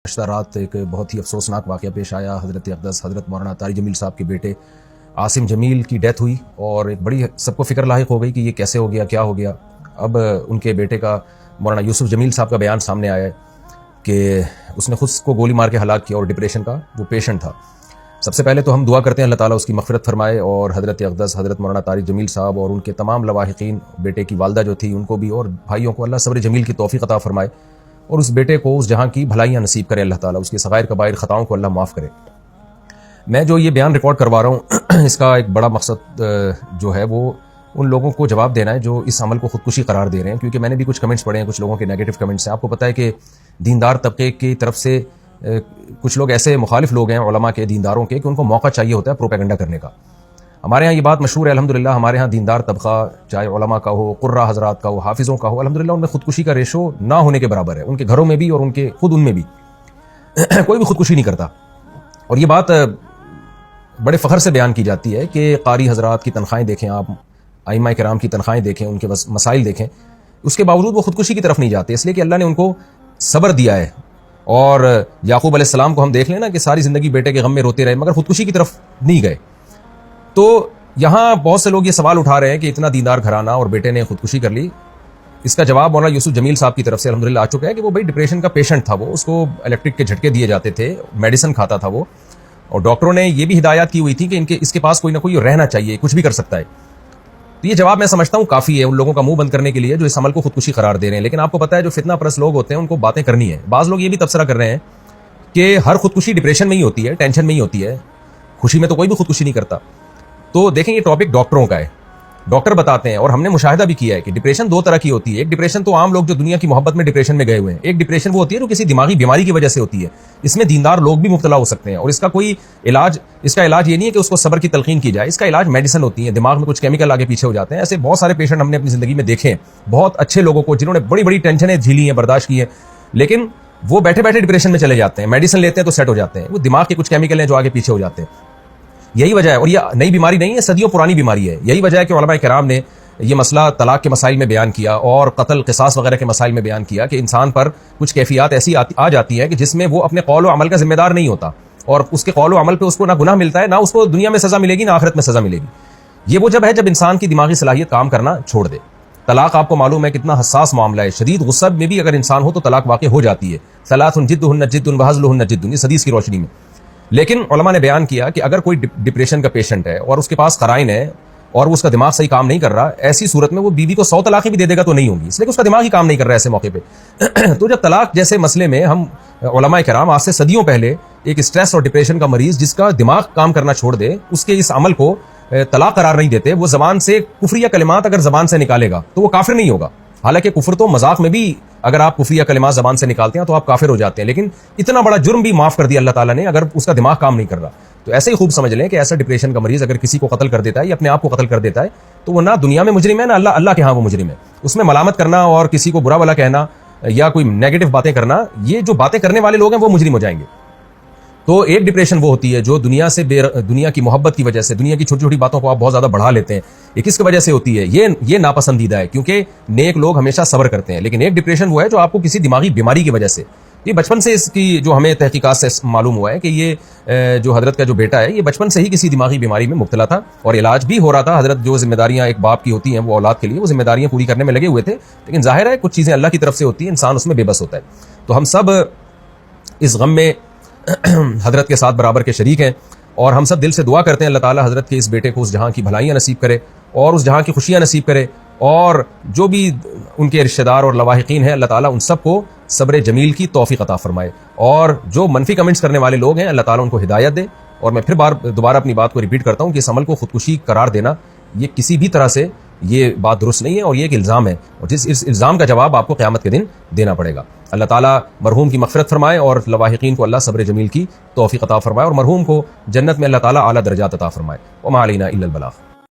گزشتہ رات ایک بہت ہی افسوسناک واقعہ پیش آیا. حضرت اقدس حضرت مولانا طارق جمیل صاحب کے بیٹے عاصم جمیل کی ڈیتھ ہوئی اور ایک بڑی سب کو فکر لاحق ہو گئی کہ یہ کیسے ہو گیا, کیا ہو گیا. اب ان کے بیٹے کا مولانا یوسف جمیل صاحب کا بیان سامنے آیا ہے کہ اس نے خود کو گولی مار کے ہلاک کیا اور ڈپریشن کا وہ پیشنٹ تھا. سب سے پہلے تو ہم دعا کرتے ہیں اللہ تعالیٰ اس کی مغفرت فرمائے اور حضرت اقدس حضرت مولانا طارق جمیل صاحب اور ان کے تمام لواحقین, بیٹے کی والدہ جو تھی ان کو بھی اور بھائیوں کو اللہ صبر جمیل کی توفیق عطا فرمائے اور اس بیٹے کو اس جہاں کی بھلائیاں نصیب کرے اللہ تعالیٰ, اس کی صغائر کبائر خطاؤں کو اللہ معاف کرے. میں جو یہ بیان ریکارڈ کروا رہا ہوں اس کا ایک بڑا مقصد جو ہے وہ ان لوگوں کو جواب دینا ہے جو اس عمل کو خودکشی قرار دے رہے ہیں, کیونکہ میں نے بھی کچھ کمنٹس پڑھے ہیں, کچھ لوگوں کے نیگیٹو کمنٹس ہیں. آپ کو پتہ ہے کہ دیندار طبقے کی طرف سے کچھ لوگ ایسے مخالف لوگ ہیں علماء کے, دینداروں کے, کہ ان کو موقع چاہیے ہوتا ہے پروپیگنڈا کرنے کا. ہمارے ہاں یہ بات مشہور ہے الحمدللہ, ہمارے ہاں دیندار طبقہ چاہے علماء کا ہو, قرہ حضرات کا ہو, حافظوں کا ہو, الحمدللہ ان میں خودکشی کا ریشو نہ ہونے کے برابر ہے. ان کے گھروں میں بھی اور ان کے خود ان میں بھی کوئی بھی خودکشی نہیں کرتا. اور یہ بات بڑے فخر سے بیان کی جاتی ہے کہ قاری حضرات کی تنخواہیں دیکھیں, آپ ائمہ کرام کی تنخواہیں دیکھیں, ان کے مسائل دیکھیں, اس کے باوجود وہ خودکشی کی طرف نہیں جاتے, اس لیے کہ اللہ نے ان کو صبر دیا ہے. اور یعقوب علیہ السلام کو ہم دیکھ لیں نا کہ ساری زندگی بیٹے کے غم میں روتے رہے مگر خودکشی کی طرف نہیں گئے. تو یہاں بہت سے لوگ یہ سوال اٹھا رہے ہیں کہ اتنا دیندار گھرانہ اور بیٹے نے خودکشی کر لی. اس کا جواب مولانا یوسف جمیل صاحب کی طرف سے الحمدللہ آ چکا ہے کہ وہ بھائی ڈپریشن کا پیشنٹ تھا, وہ اس کو الیکٹرک کے جھٹکے دیے جاتے تھے, میڈیسن کھاتا تھا وہ, اور ڈاکٹروں نے یہ بھی ہدایات کی ہوئی تھی کہ اس کے پاس کوئی نہ کوئی رہنا چاہیے, کچھ بھی کر سکتا ہے. تو یہ جواب میں سمجھتا ہوں کافی ہے ان لوگوں کا منہ بند کرنے کے لیے جو اس عمل کو خودکشی قرار دے رہے ہیں. لیکن آپ کو پتہ ہے جو فتنہ پرست لوگ ہوتے ہیں ان کو باتیں کرنی ہے. بعض لوگ یہ بھی تبصرہ کر رہے ہیں کہ ہر خودکشی ڈپریشن میں ہی ہوتی ہے, ٹینشن میں ہی ہوتی ہے, خوشی میں تو کوئی بھی خودکشی نہیں کرتا. تو دیکھیں یہ ٹاپک ڈاکٹروں کا ہے, ڈاکٹر بتاتے ہیں اور ہم نے مشاہدہ بھی کیا ہے کہ ڈپریشن دو طرح کی ہوتی ہے. ایک ڈپریشن تو عام لوگ جو دنیا کی محبت میں ڈپریشن میں گئے ہوئے ہیں, ایک ڈپریشن وہ ہوتی ہے جو کسی دماغی بیماری کی وجہ سے ہوتی ہے. اس میں دیندار لوگ بھی مبتلا ہو سکتے ہیں اور اس کا کوئی علاج, اس کا علاج یہ نہیں ہے کہ اس کو صبر کی تلقین کی جائے, اس کا علاج میڈیسن ہوتی ہے. دماغ میں کچھ کیمیکل آگے پیچھے ہو جاتے ہیں. ایسے بہت سارے پیشنٹ ہم نے اپنی زندگی میں دیکھے ہیں, بہت اچھے لوگوں کو جنہوں نے بڑی بڑی ٹینشنیں جھیلی ہیں, برداشت کی ہیں, لیکن وہ بیٹھے بیٹھے ڈپریشن میں چلے جاتے ہیں, میڈیسن لیتے ہیں تو سیٹ ہو جاتے ہیں. وہ دماغ کے کچھ کیمیکل ہیں جو آگے پیچھے ہو جاتے ہیں. یہی وجہ ہے, اور یہ نئی بیماری نہیں ہے, صدیوں پرانی بیماری ہے. یہی وجہ ہے کہ علماء کرام نے یہ مسئلہ طلاق کے مسائل میں بیان کیا اور قتل قصاص وغیرہ کے مسائل میں بیان کیا کہ انسان پر کچھ کیفیات ایسی آ جاتی ہیں کہ جس میں وہ اپنے قول و عمل کا ذمہ دار نہیں ہوتا, اور اس کے قول و عمل پہ اس کو نہ گناہ ملتا ہے, نہ اس کو دنیا میں سزا ملے گی, نہ آخرت میں سزا ملے گی. یہ وہ جب ہے جب انسان کی دماغی صلاحیت کام کرنا چھوڑ دے. طلاق آپ کو معلوم ہے کتنا حساس معاملہ ہے, شدید غصہ میں بھی اگر انسان ہو تو طلاق واقع ہو جاتی ہے. ثلاث جدہن جد وہزلہن جد, اس حدیث کی روشنی میں. لیکن علماء نے بیان کیا کہ اگر کوئی ڈپریشن کا پیشنٹ ہے اور اس کے پاس قرائن ہے اور وہ اس کا دماغ صحیح کام نہیں کر رہا, ایسی صورت میں وہ بیوی کو 100 طلاقیں بھی دے دے گا تو نہیں ہوگی, اس لیے کہ اس کا دماغ ہی کام نہیں کر رہا ہے ایسے موقع پہ. تو جب طلاق جیسے مسئلے میں ہم علماء کرام آج سے صدیوں پہلے ایک اسٹریس اور ڈپریشن کا مریض جس کا دماغ کام کرنا چھوڑ دے, اس کے اس عمل کو طلاق قرار نہیں دیتے, وہ زبان سے کفریہ کلمات اگر زبان سے نکالے گا تو وہ کافر نہیں ہوگا. حالانکہ کفر تو مذاق میں بھی اگر آپ کفریہ کلمات زبان سے نکالتے ہیں تو آپ کافر ہو جاتے ہیں, لیکن اتنا بڑا جرم بھی معاف کر دیا اللہ تعالیٰ نے اگر اس کا دماغ کام نہیں کر رہا. تو ایسے ہی خوب سمجھ لیں کہ ایسا ڈپریشن کا مریض اگر کسی کو قتل کر دیتا ہے یا اپنے آپ کو قتل کر دیتا ہے تو وہ نہ دنیا میں مجرم ہے نہ اللہ کے ہاں وہ مجرم ہے. اس میں ملامت کرنا اور کسی کو برا بھلا کہنا یا کوئی نیگیٹو باتیں کرنا, یہ جو باتیں کرنے والے لوگ ہیں وہ مجرم ہو جائیں گے. تو ایک ڈپریشن وہ ہوتی ہے جو دنیا سے دنیا کی محبت کی وجہ سے دنیا کی چھوٹی چھوٹی باتوں کو آپ بہت زیادہ بڑھا لیتے ہیں, یہ کس کی وجہ سے ہوتی ہے, یہ ناپسندیدہ ہے کیونکہ نیک لوگ ہمیشہ صبر کرتے ہیں. لیکن ایک ڈپریشن وہ ہے جو آپ کو کسی دماغی بیماری کی وجہ سے, یہ بچپن سے اس کی جو ہمیں تحقیقات سے معلوم ہوا ہے کہ یہ جو حضرت کا جو بیٹا ہے یہ بچپن سے ہی کسی دماغی بیماری میں مبتلا تھا اور علاج بھی ہو رہا تھا. حضرت جو ذمہ داریاں ایک باپ کی ہوتی ہیں وہ اولاد کے لیے وہ ذمہ داریاں پوری کرنے میں لگے ہوئے تھے, لیکن ظاہر ہے کچھ چیزیں اللہ کی طرف سے ہوتی ہیں, انسان اس میں بے بس ہوتا ہے. تو ہم سب اس غم میں حضرت کے ساتھ برابر کے شریک ہیں اور ہم سب دل سے دعا کرتے ہیں اللہ تعالیٰ حضرت کے اس بیٹے کو اس جہاں کی بھلائیاں نصیب کرے اور اس جہاں کی خوشیاں نصیب کرے, اور جو بھی ان کے رشتہ دار اور لواحقین ہیں اللہ تعالیٰ ان سب کو صبر جمیل کی توفیق عطا فرمائے, اور جو منفی کمنٹس کرنے والے لوگ ہیں اللہ تعالیٰ ان کو ہدایت دے. اور میں پھر دوبارہ اپنی بات کو ریپیٹ کرتا ہوں کہ اس عمل کو خودکشی قرار دینا یہ کسی بھی طرح سے یہ بات درست نہیں ہے اور یہ ایک الزام ہے, اور اس الزام کا جواب آپ کو قیامت کے دن دینا پڑے گا. اللہ تعالیٰ مرحوم کی مغفرت فرمائے اور لواحقین کو اللہ صبر جمیل کی توفیق عطا فرمائے اور مرحوم کو جنت میں اللہ تعالیٰ اعلیٰ درجات عطا فرمائے. وما علینا الا البلاغ.